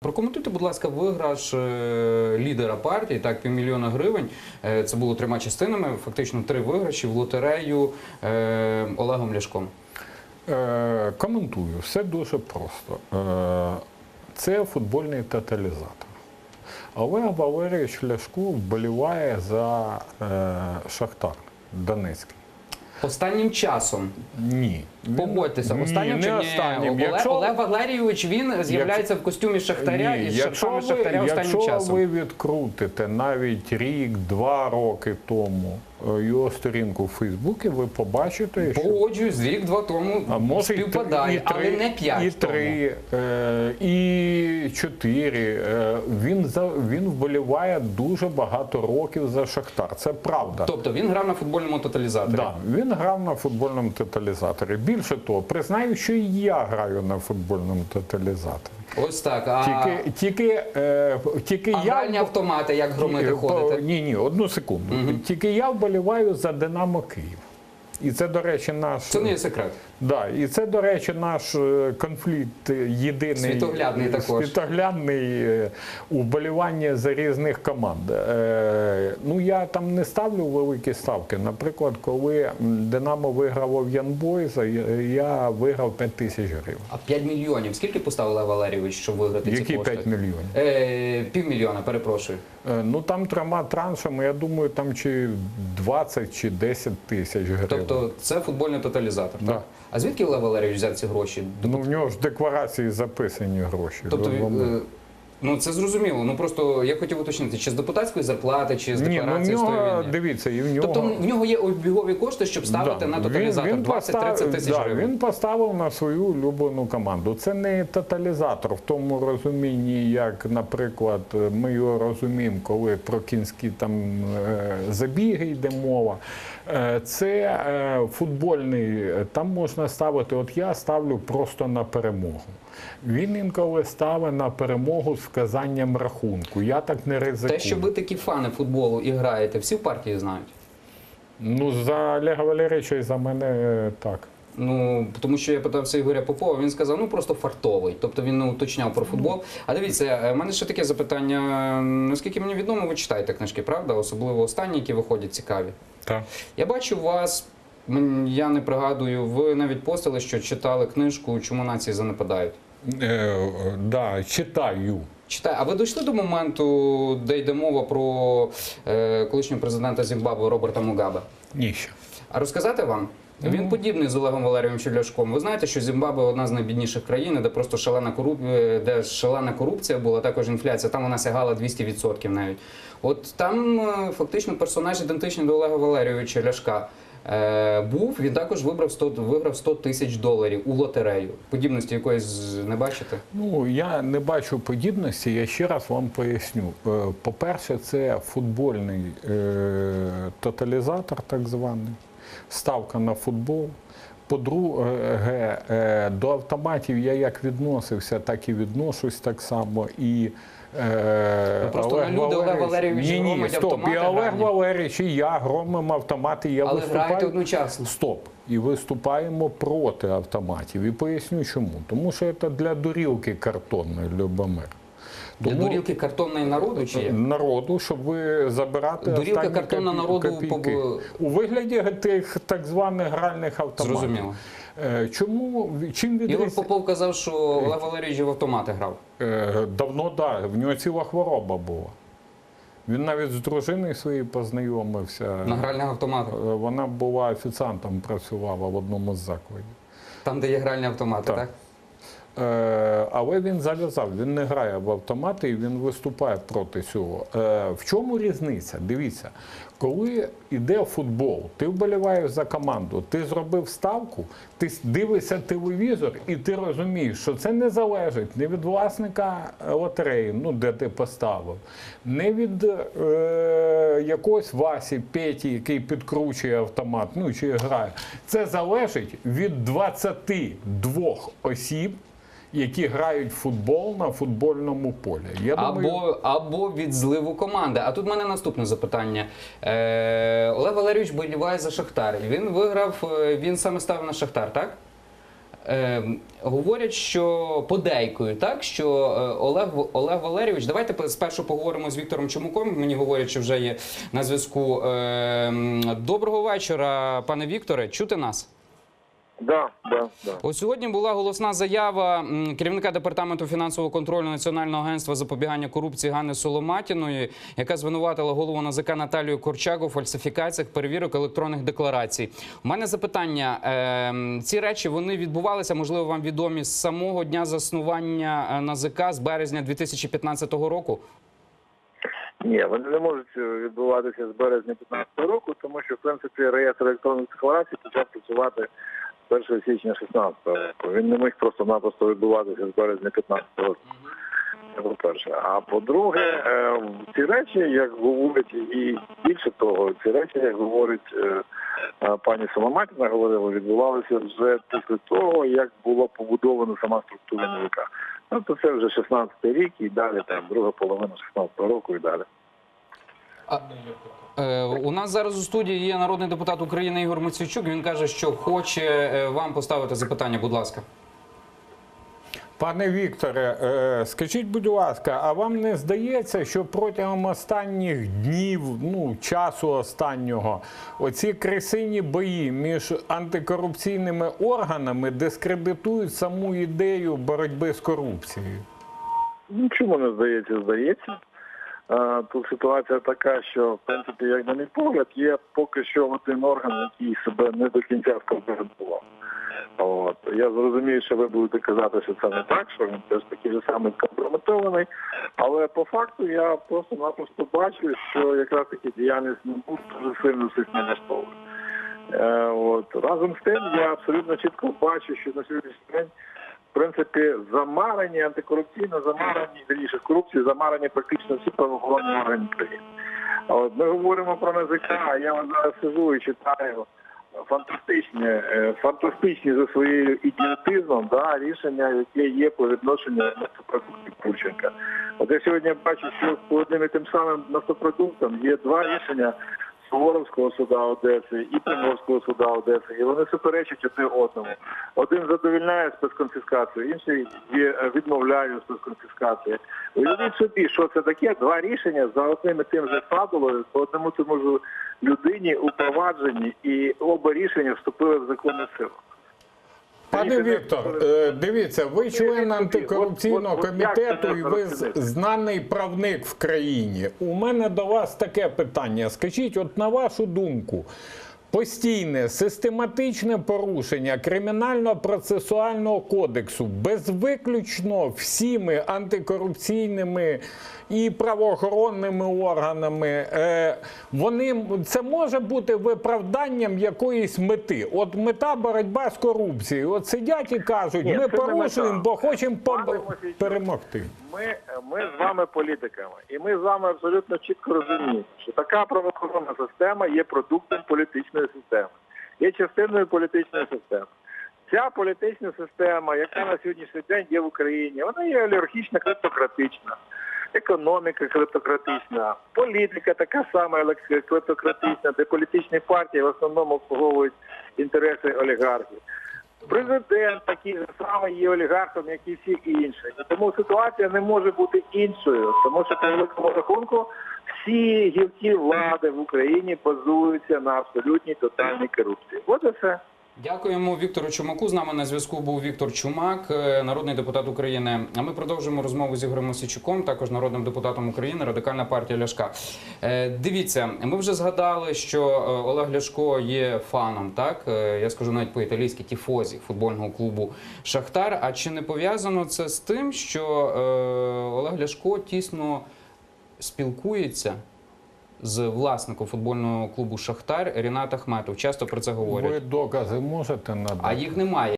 Прокоментуйте, будь ласка, виграш лідера партії, так, $500 000 гривень. Це було 3 частинами, фактично 3 виграші в лотерею Олегом Ляшком. Коментую. Все дуже просто. Це футбольний тоталізатор. Олег Валерійович Ляшко вболіває за Шахтар Донецький. Останнім часом. Ні. Погодьтеся, останнім чи ні? Олег Валерійович, він з'являється в костюмі Шахтаря і з шарфами Шахтаря останнім часом. Якщо ви відкрутите навіть рік-два роки тому його сторінку в Фейсбуці, ви побачите, що... Погоджуюсь, рік-два тому співпадає, але не 5 тому. І 4. Він вболіває дуже багато років за Шахтар. Це правда. Тобто він грав на футбольному тоталізаторі? Так, він грав на футбольному тоталізаторі. Більше того, признаю, що і я граю на футбольному тоталізаторі. Ось так. Тільки гральні автомати, як громити ходите? Ні, одну секунду. Тільки я вболіваю за Динамо Київ. І це, до речі, наш... Це не є секрет. Да, і це, до речі, наш конфлікт єдиний. Світоглядний також. Світоглядний у вболіванні за різних команд. Ну, я там не ставлю великі ставки. Наприклад, коли Динамо виграло в Янбойза, я виграв 5 тисяч гривень. А 5 мільйонів? Скільки поставив Олег Валерійович, щоб виграти ці кошти? Які 5 мільйонів? $500 000, перепрошую. Ну, там 3 траншами, я думаю, там чи 20, чи 10 тисяч гривень. Тобто це футбольний тоталізатор, да. Так? А звідки Олег Валерійович взяв ці гроші? Ну, в нього ж в декларації записані гроші. Тобто, ну, це зрозуміло. Ну, просто я хотів уточнити, чи з депутатської зарплати, чи з декларації стоїть? Дивіться, і в нього... Тобто в нього є обігові кошти, щоб ставити на тоталізатор 20-30 тисяч гривень? Він поставив на свою улюблену команду. Це не тоталізатор в тому розумінні, як, наприклад, ми його розуміємо, коли про кінські там забіги йде мова. Це футбольний, там можна ставити, от я ставлю просто на перемогу. Він інколи ставить на перемогу з вказанням рахунку. Я так не ризикую. Те, що ви такі фани футболу і граєте, всі в партії знають? Ну, за Олега Валерійовича і за мене так. Ну, тому що я питався Ігоря Попова, він сказав, ну просто фартовий. Тобто він не уточняв про футбол. А дивіться, в мене ще таке запитання. Наскільки мені відомо, ви читаєте книжки, правда? Особливо останні, які виходять цікаві. Так. Я бачу вас, я не пригадую, ви навіть постили, що читали книжку «Чому нації занепадають». Да, читаю. А ви дійшли до моменту, де йде мова про колишнього президента Зімбабве Роберта Мугабе? Ні ще. А розказати вам? Він подібний з Олегом Валерійовичем Ляшком. Ви знаєте, що Зімбабве – одна з найбідніших країн, де просто шалена корупція була, також інфляція. Там вона сягала 200% навіть. От там фактично персонаж ідентичний до Олега Валерійовича Ляшка був. Він також виграв $100 тисяч у лотерею. Подібності якоїсь не бачите? Ну, я не бачу подібності, я ще раз вам поясню. По-перше, це футбольний тоталізатор, так званий. Ставка на футбол. По-друге, до автоматів я як відносився, так і відношусь так само. І просто Олег Валерійович громить автомати. І Олег Валерійович, і я громимо автомати. Але граєте одночасно. Стоп. І виступаємо проти автоматів. І поясню чому. Тому що це для дурілки картонної, Любомир. Для дурілки картонної народу чи є? Народу, щоб ви забирати дурілка картонна народу копійки. У вигляді тих так званих гральних автоматів. Зрозуміло. Чим відрізняється? Ігор Попов казав, що Олег Валерійович в автомати грав. Давно, так. В нього ціла хвороба була. Він навіть з дружиною своєю познайомився. На гральних автоматах? Вона була офіціантом, працювала в одному з закладів. Там, де є гральні автомати, так? Але він зав'язав, він не грає в автомати і він виступає проти цього. В чому різниця? Дивіться, коли йде футбол, ти вболіваєш за команду, ти зробив ставку, ти дивишся телевізор і ти розумієш, що це не залежить не від власника лотереї, ну де ти поставив, не від якогось Васі, Петі, який підкручує автомат, ну чи грає. Це залежить від 22 осіб, які грають в футбол на футбольному полі. Або від зливу команди. А тут в мене наступне запитання. Олег Валерійович боліває за Шахтар. Він виграв, він саме ставив на Шахтар, так? Говорять, що подейкують, так, що Олег Валерійович, давайте спершу поговоримо з Віктором Чумаком, мені говорять, що вже є на зв'язку. Доброго вечора, пане Вікторе, чути нас? Да. Ось сьогодні була голосна заява керівника департаменту фінансового контролю Національного агентства запобігання корупції Ганни Соломатіної, яка звинуватила голову НАЗК Наталію Корчак у фальсифікаціях перевірок електронних декларацій. У мене запитання: ці речі вони відбувалися, можливо, вам відомі з самого дня заснування НАЗК з березня 2015 року? Ні, вони не можуть відбуватися з березня 2015 року, тому що, в принципі, реєстр електронних декларацій почав працювати 1 січня 2016 року. Він не міг просто-напросто відбуватися з березня 2015 року. Це по-перше. А по-друге, ці речі, як говорить, і більше того, ці речі, як говорить пані Соломатіна, відбувалися вже після того, як була побудована сама структура НАЗК. Тобто це вже 16-й рік і далі, там, друга половина 16-го року і далі. У нас зараз у студії є народний депутат України Ігор Мосійчук. Він каже, що хоче вам поставити запитання. Будь ласка. Пане Вікторе, скажіть, будь ласка, а вам не здається, що протягом останніх днів, часу останнього, оці крисині бої між антикорупційними органами дискредитують саму ідею боротьби з корупцією? Нічому не здається, здається. Тут ситуація така, що, в принципі, як на мій погляд, є поки що один орган, який себе не до кінця скомпрометував. Я зрозумію, що ви будете казати, що це не так, що він теж такий же самий скомпрометований, але по факту я просто-напросто бачу, що якраз таки діяльність НАБУ дуже сильно всіх не влаштовує. Разом з тим, я абсолютно чітко бачу, що на сьогоднішній день в принципі, замарані, антикорупційно замарані, вірніше, корупції замарані практично всі правоохоронні органи країни. Ми говоримо про НАЗК, а я зараз сижу і читаю фантастичні за своєю ідіотизмом рішення, яке є по відношенню нафтопродуктів Курченка. Я сьогодні бачу, що по одним і тим самим нафтопродуктам є два рішення Суворовського суда Одеси і Приморського суда Одеси, і вони суперечать одне одному. Один задовільняє спецконфіскацію, інший відмовляє спецконфіскацію. Уявіть собі, що це таке, два рішення за одним і тим же фабулою, по одному тому ж людині упроваджені, і оба рішення вступили в законну силу. Пане Віктор, дивіться, ви член антикорупційного комітету і ви знаний правник в країні. У мене до вас таке питання. Скажіть, от на вашу думку, постійне, систематичне порушення Кримінально-процесуального кодексу безвиключно всіми антикорупційними і правоохоронними органами, це може бути виправданням якоїсь мети. От мета боротьба з корупцією. От сидять і кажуть, ми порушуємо, бо хочемо перемогти. Ми з вами політиками, і ми з вами абсолютно чітко розуміємо, що така правоохоронна система є продуктом політичної системи, є частиною політичної системи. Ця політична система, яка на сьогоднішній день є в Україні, вона є олігархічна, клептократична, економіка клептократична, політика така сама клептократична, де політичні партії в основному обслуговують інтереси олігархів. Президент такий же самий є олігархом, як і всі інші. Тому ситуація не може бути іншою, тому що по великому рахунку всі гілки влади в Україні базуються на абсолютній тотальній корупції. От і все. Дякуємо Віктору Чумаку. З нами на зв'язку був Віктор Чумак, народний депутат України. А ми продовжуємо розмову з Ігорем Мосійчуком, також народним депутатом України, Радикальна партія Ляшка. Дивіться, ми вже згадали, що Олег Ляшко є фаном, так? Я скажу навіть по-італійськи, тіфозі футбольного клубу «Шахтар». А чи не пов'язано це з тим, що Олег Ляшко тісно спілкується з власником футбольного клубу «Шахтар» Рінат Ахметов? Часто про це говорять. Ви докази можете надати? А їх немає.